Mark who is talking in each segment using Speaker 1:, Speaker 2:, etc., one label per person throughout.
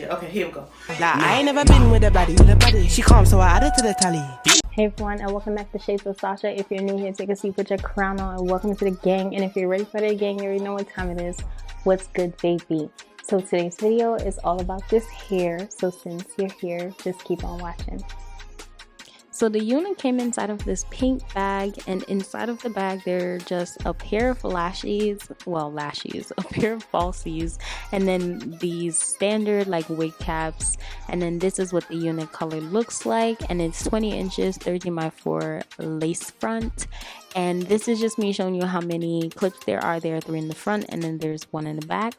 Speaker 1: shit. Okay, here we go.
Speaker 2: Nah, I ain't never been with a baddie. She calm, so I added to the tally.
Speaker 3: Hey everyone, and welcome back to Shades with Sasha. If you're new here, take a seat, put your crown on, and welcome to the gang. And if you're ready for the gang, you already know what time it is. What's good, baby? So today's video is all about this hair. So since you're here, just keep on watching. So the unit came inside of this pink bag, and inside of the bag there are just a pair of lashes, a pair of falsies, and then these standard like wig caps. And then this is what the unit color looks like, and it's 20 inches 13 by 4 lace front. And this is just me showing you how many clips there are. There are 3 in the front, and then there's 1 in the back.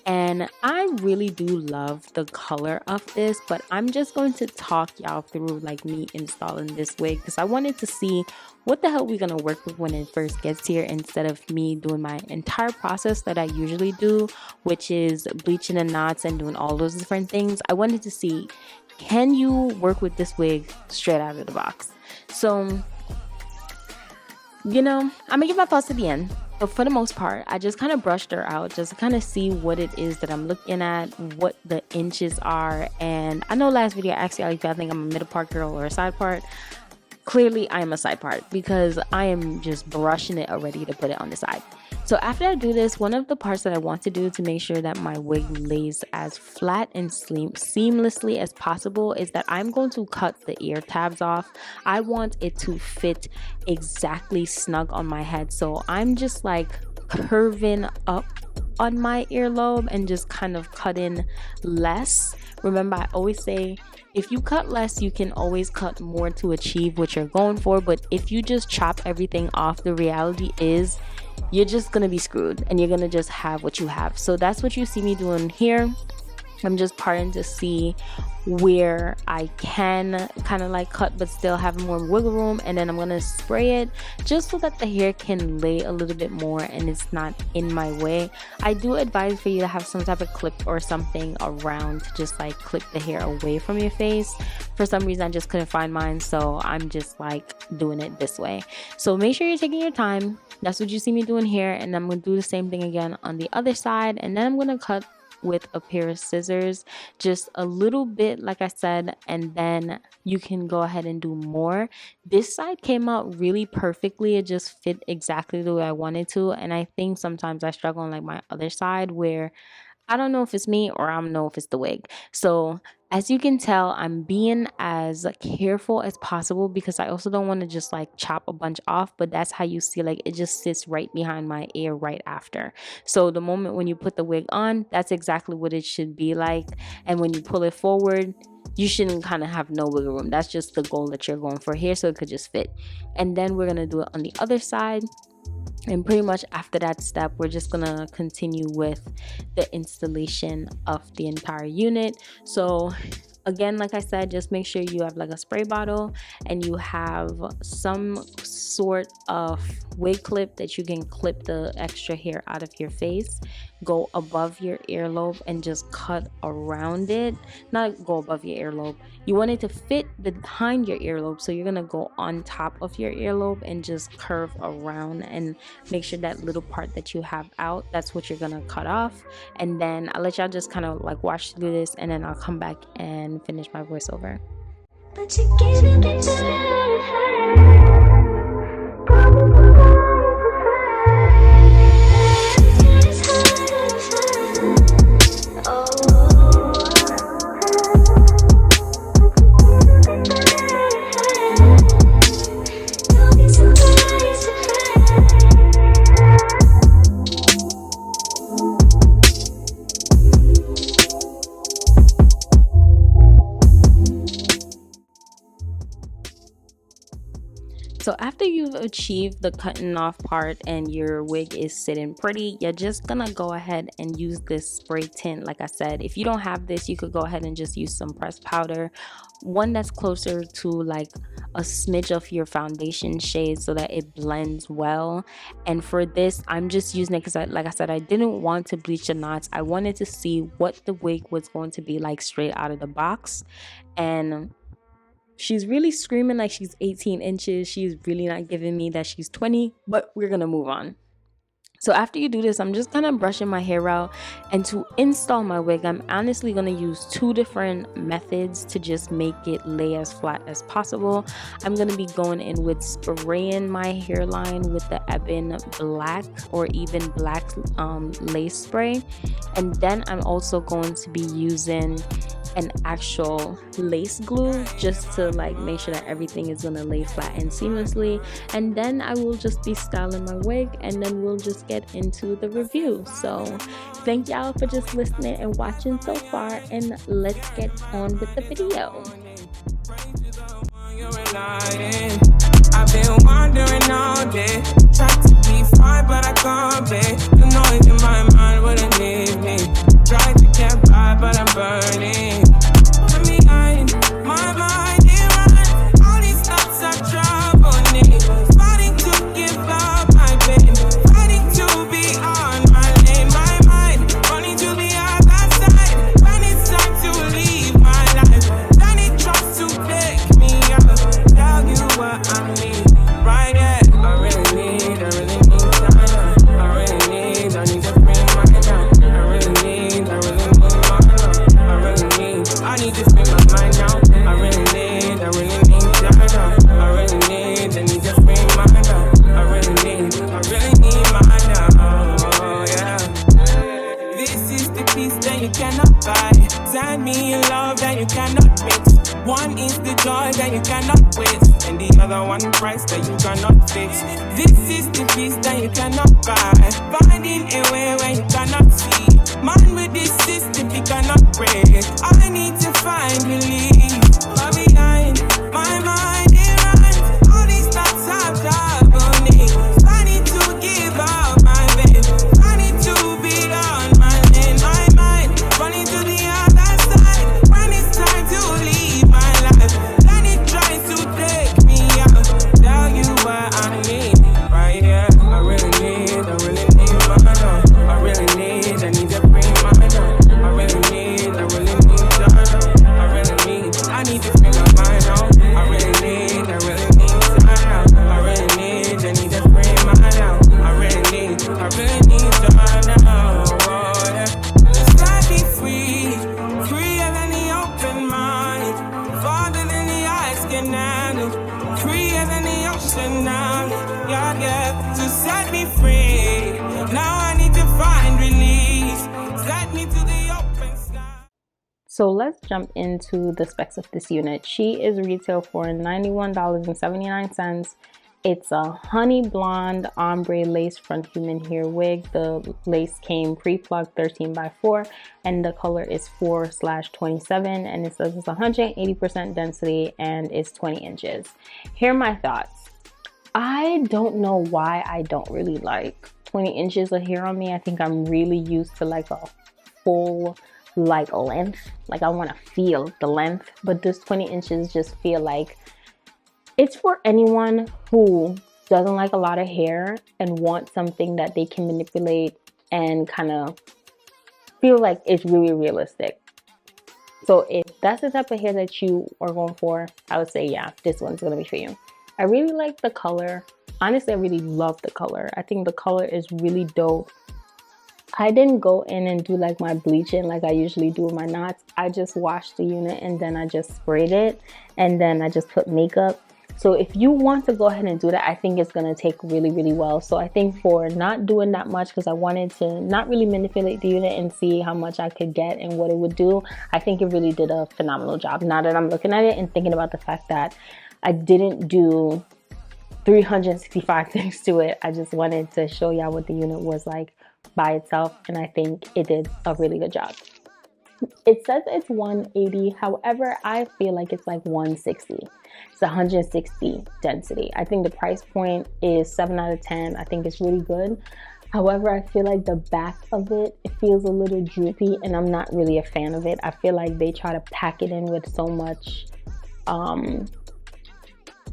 Speaker 3: And I really do love the color of this, but I'm just going to talk y'all through like me installing this wig, because I wanted to see what the hell we're gonna work with when it first gets here, instead of me doing my entire process that I usually do, which is bleaching the knots and doing all those different things. I wanted to see, can you work with this wig straight out of the box? So, you know, I'm gonna give my thoughts at the end, but for the most part, I just kind of brushed her out just to kind of see what it is that I'm looking at, what the inches are. And I know last video I asked y'all if I think I'm a middle part girl or a side part. Clearly I am a side part, because I am just brushing it already to put it on the side. So after I do this, one of the parts that I want to do to make sure that my wig lays as flat and seamlessly as possible is that I'm going to cut the ear tabs off. I want it to fit exactly snug on my head. So I'm just like curving up on my earlobe and just kind of cutting less. Remember, I always say, if you cut less, you can always cut more to achieve what you're going for. But if you just chop everything off, the reality is you're just gonna be screwed, and you're gonna just have what you have. So that's what you see me doing here. I'm just parting to see where I can kind of like cut but still have more wiggle room, and then I'm gonna spray it just so that the hair can lay a little bit more and it's not in my way. I do advise for you to have some type of clip or something around to just like clip the hair away from your face. For some reason I just couldn't find mine, so I'm just like doing it this way. So make sure you're taking your time. That's what you see me doing here, and I'm gonna do the same thing again on the other side, and then I'm gonna cut with a pair of scissors just a little bit, like I said, and then you can go ahead and do more. This side came out really perfectly. It just fit exactly the way I wanted to, and I think sometimes I struggle on like my other side, where I don't know if it's me or I don't know if it's the wig. So as you can tell, I'm being as careful as possible, because I also don't want to just like chop a bunch off, but that's how you see like it just sits right behind my ear right after. So the moment when you put the wig on, that's exactly what it should be like. And when you pull it forward, you shouldn't kind of have no wiggle room. That's just the goal that you're going for here, so it could just fit. And then we're gonna do it on the other side. And pretty much after that step, we're just gonna continue with the installation of the entire unit. So again, like I said, just make sure you have like a spray bottle and you have some sort of wig clip that you can clip the extra hair out of your face. Go above your earlobe and just cut around it. Not go above your earlobe. You want it to fit behind your earlobe, so you're gonna go on top of your earlobe and just curve around and make sure that little part that you have out, that's what you're gonna cut off. And then I'll let y'all just kind of like watch through this, and then I'll come back and finish my voiceover.
Speaker 4: But you're giving me time.
Speaker 3: So after you've achieved the cutting off part and your wig is sitting pretty, you're just gonna go ahead and use this spray tint. Like I said, if you don't have this, you could go ahead and just use some pressed powder, one that's closer to like a smidge of your foundation shade so that it blends well. And for this, I'm just using it because like I said, I didn't want to bleach the knots. I wanted to see what the wig was going to be like straight out of the box. And she's really screaming like she's 18 inches. She's really not giving me that she's 20, but we're gonna move on. So after you do this, I'm just kind of brushing my hair out, and to install my wig, I'm honestly going to use 2 different methods to just make it lay as flat as possible. I'm going to be going in with spraying my hairline with the Ebin black or even black lace spray, and then I'm also going to be using an actual lace glue just to like make sure that everything is gonna lay flat and seamlessly, and then I will just be styling my wig, and then we'll just get into the review. So thank y'all for just listening and watching so far, and let's get on with the video.
Speaker 2: I've been wondering all day, tried to be fine but I can't be. The noise in my mind wouldn't leave me. Tried to get by but I'm burning. Put me on my mind, it runs. All these thoughts are troubling me. Fighting to give up my pain, fighting to be on my lane. My mind running to the other side. When it's time to leave my life, then it tries to take me out. Tell you what I need, right there. I really need time. I need to bring my down. I need to free my mind. I need now. I really need time. I need to free my mind. I really need my now. Oh, yeah. This is the peace that you cannot buy. Send me a love that you cannot mix. One is the joy that you cannot waste, and the other one price that you cannot fix. This is the peace that you cannot buy. Finding a way where you cannot see. Man with this system you cannot break. I need to find relief. But behind my mind it runs. All these thoughts have troubled me. I need to give up my babe. I need to be on my lane. My mind running to the other side. When it's time to leave my life, then it tries to take me out. Tell you what I need, right here. I really need my love. I need to bring my love. I really need I need to bring my mind out. I really need I need to bring my love. I really need to now. Oh, yeah. Just let me free, freer than the open mind, farther than the eyes can handle, freer than the ocean now. Yeah, to set me free. Now I need to find release. Set me to the open sky.
Speaker 3: So let's jump into the specs of this unit. She is retail for $91.79. It's a honey blonde ombre lace front human hair wig. The lace came pre-plucked 13x4, and the color is 4/27, and it says it's 180% density and it's 20 inches. Here are my thoughts. I don't know why I don't really like 20 inches of hair on me. I think I'm really used to like a full like length. Like I want to feel the length, but this 20 inches just feel like it's for anyone who doesn't like a lot of hair and wants something that they can manipulate and kind of feel like it's really realistic. So if that's the type of hair that you are going for, I would say, yeah, this one's going to be for you. I really like the color. Honestly, I really love the color. I think the color is really dope. I didn't go in and do like my bleaching like I usually do with my knots. I just washed the unit and then I just sprayed it, and then I just put makeup. So if you want to go ahead and do that, I think it's going to take really, really well. So I think for not doing that much, because I wanted to not really manipulate the unit and see how much I could get and what it would do, I think it really did a phenomenal job. Now that I'm looking at it and thinking about the fact that I didn't do 365 things to it, I just wanted to show y'all what the unit was like by itself, and I think it did a really good job. It says it's 180, however, I feel like it's like 160. It's 160 density. I think the price point is 7 out of 10. I think it's really good. However, I feel like the back of it feels a little droopy, and I'm not really a fan of it. I feel like they try to pack it in with so much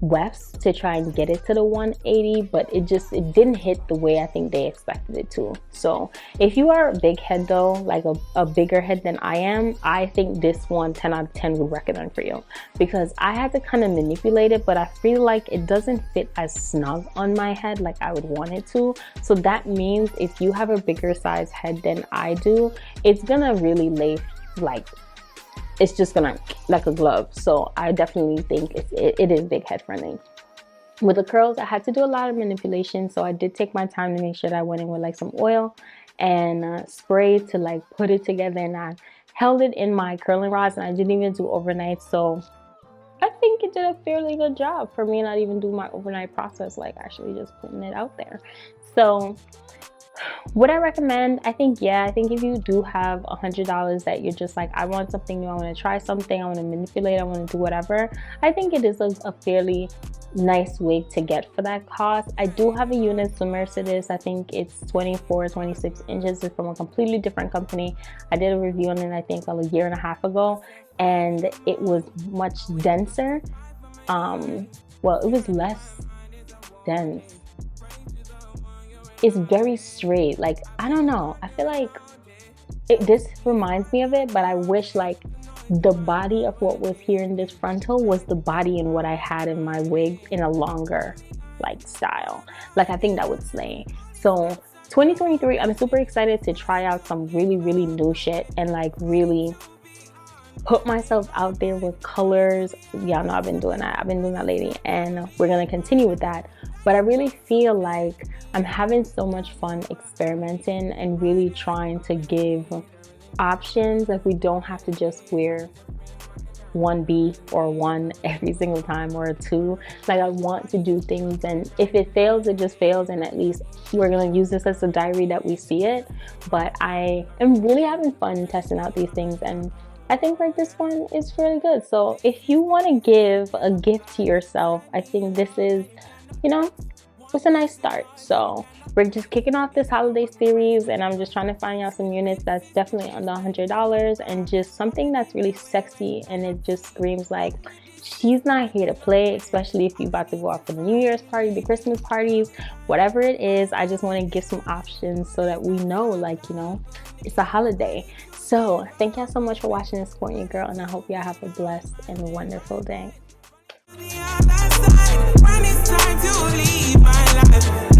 Speaker 3: wefts to try and get it to the 180, but it didn't hit the way I think they expected it to. So if you are a big head though, like a bigger head than I am, I think this one 10 out of 10 would recommend for you, because I had to kind of manipulate it, but I feel like it doesn't fit as snug on my head like I would want it to. So that means if you have a bigger size head than I do, it's gonna really lay like, it's just gonna like a glove. So I definitely think it is big head friendly. With the curls, I had to do a lot of manipulation, so I did take my time to make sure that I went in with like some oil and spray to like put it together, and I held it in my curling rods, and I didn't even do overnight. So I think it did a fairly good job for me not even do my overnight process, like actually just putting it out there. So would I recommend? I think if you do have $100 that you're just like, I want something new, I want to try something, I want to manipulate, I want to do whatever, I think it is a fairly nice wig to get for that cost. I do have a unit similar to this. I think it's 26 inches. It's from a completely different company. I did a review on it I think a year and a half ago, and it was much denser. Well, it was less dense. It's very straight. Like, I don't know, I feel like this reminds me of it, but I wish like the body of what was here in this frontal was the body in what I had in my wig in a longer like style. Like, I think that would slay. So 2023, I'm super excited to try out some really new shit and like really put myself out there with colors. Y'all know I've been doing that lately, and we're gonna continue with that. But I really feel like I'm having so much fun experimenting and really trying to give options. Like, we don't have to just wear 1B or 1 every single time, or a 2. Like, I want to do things, and if it fails, it just fails, and at least we're gonna use this as a diary that we see it. But I am really having fun testing out these things, and I think like this one is really good. So if you want to give a gift to yourself, I think this is, you know, it's a nice start. So we're just kicking off this holiday series, and I'm just trying to find out some units that's definitely under $100 and just something that's really sexy, and it just screams like she's not here to play, especially if you're about to go out for the New Year's party, the Christmas parties, whatever it is. I just want to give some options so that we know, like, you know, it's a holiday. So thank y'all so much for watching and supporting your girl, and I hope y'all have a blessed and wonderful day.
Speaker 2: When it's time to leave my life.